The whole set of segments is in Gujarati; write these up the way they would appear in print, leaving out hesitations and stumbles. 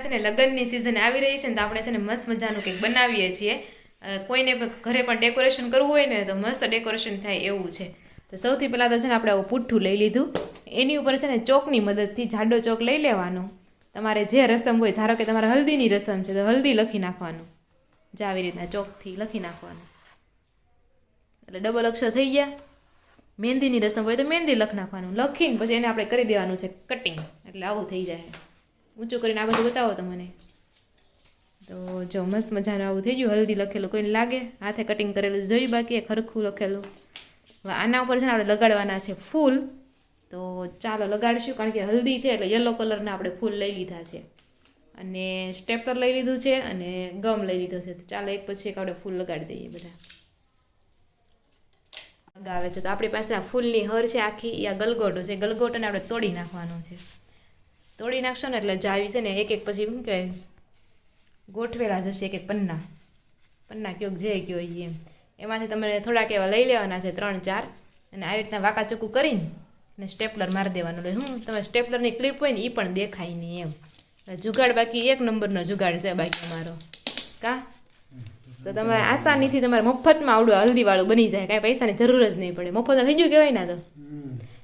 છે ને લગ્નની સિઝન આવી રહી છે ને તો આપણે છે ને મસ્ત મજાનું કંઈક બનાવીએ છીએ. કોઈને ઘરે પણ ડેકોરેશન કરવું હોય ને તો મસ્ત ડેકોરેશન થાય એવું છે. તો સૌથી પહેલાં તો છે ને આપણે આવું પુઠ્ઠું લઈ લીધું. એની ઉપર છે ને ચોકની મદદથી જાડો ચોક લઈ લેવાનો. તમારે જે રસમ હોય, ધારો કે તમારે હલ્દીની રસમ છે તો હલ્દી લખી નાખવાનું, જે આવી રીતના ચોકથી લખી નાખવાનું, એટલે ડબલ અક્ષર થઈ ગયા. મહેંદીની રસમ હોય તો મહેંદી લખી નાખવાનું, લખીને પછી એને આપણે કરી દેવાનું છે કટિંગ, એટલે આવું થઈ જાય. ઊંચું કરીને આ બધું બતાવો તો મને. તો જો મસ્ત મજાનું આવું થઈ ગયું. હલ્દી લખેલું કોઈને લાગે, હાથે કટિંગ કરેલું જોયું, બાકી ખરખું લખેલું. હવે આના ઉપર છે ને આપણે લગાડવાના છે ફૂલ. તો ચાલો લગાડીશું, કારણ કે હલ્દી છે એટલે યલો કલરના આપણે ફૂલ લઈ લીધા છે, અને સ્ટેપલર લઈ લીધું છે, અને ગમ લઈ લીધો છે. તો ચાલો એક પછી એક આપણે ફૂલ લગાડી દઈએ. બધા લગાવે છે તો આપણી પાસે આ ફૂલની હર છે આખી, આ ગલગોટો છે. ગલગોટોને આપણે તોડી નાખવાનો છે. તોડી નાખશો ને એટલે જાવી છે ને એક એક પછી શું કહે ગોઠવેલા જશે, એક એક પન્ના કયો જે કયો એમ. એમાંથી તમારે થોડાક એવા લઈ લેવાના છે 3-4, અને આવી રીતના વાંકા ચોખ્ખું કરીને ને સ્ટેપલર મારી દેવાનું. એટલે તમે સ્ટેપલરની ક્લિપ હોય ને એ પણ દેખાય નહીં એમ. જુગાડ બાકી એક નંબરનો જુગાડ છે બાકી અમારો કા. તો તમે આસાનીથી તમારે મફતમાં આવડું હલ્દીવાળું બની જાય, કાંઈ પૈસાની જરૂર જ નહીં પડે. મફતમાં થઈ ગયું કહેવાય ના.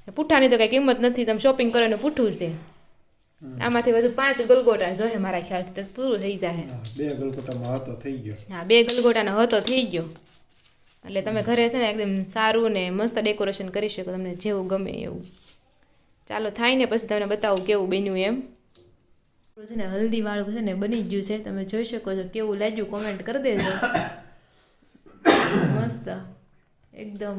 તો પુઠ્ઠાની તો કાંઈ કિંમત નથી, તમે શોપિંગ કરો ને પુઠ્ઠું છે. આમાંથી બધું 5 ગલગોટા જોઈએ મારા ખ્યાલથી, તો પૂરું થઈ જાય. 2 ગલગોટામાં હતો થઈ ગયો. હા, 2 ગલગોટાનો હતો થઈ ગયો. એટલે તમે ઘરે છે ને એકદમ સારું ને મસ્ત ડેકોરેશન કરી શકો, તમને જેવું ગમે એવું. ચાલો થાય ને પછી તમને બતાવું કેવું બન્યું એમ. છે ને હલ્દીવાળું છે ને બની ગયું છે, તમે જોઈ શકો છો. કેવું લાગ્યું કોમેન્ટ કરી દેજો. મસ્ત એકદમ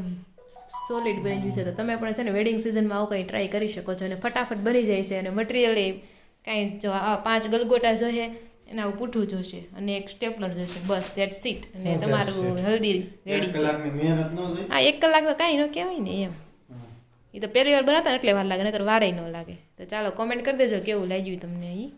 સોલિડ બની ગયું છે. તો તમે પણ છે ને વેડિંગ સિઝનમાં આવું કંઈ ટ્રાય કરી શકો છો, અને ફટાફટ બની જાય છે. અને મટીરિયલ એ કાંઈ જો આ 5 ગલગોટા જોઈએ, એના ઉપર પુઠ્ઠું જોશે, અને એક સ્ટેપલર જોશે, બસ ધેટ્સ ઇટ. અને તમારું હલ્દી રેડી છે. હા, 1 કલાક તો કાંઈ ન કહેવાય ને એમ. એ તો પહેલી વાર બનાવતા એટલે વાર લાગે, નકર વારેય ન લાગે. તો ચાલો કોમેન્ટ કરી દેજો કેવું લાગ્યું તમને અહીં.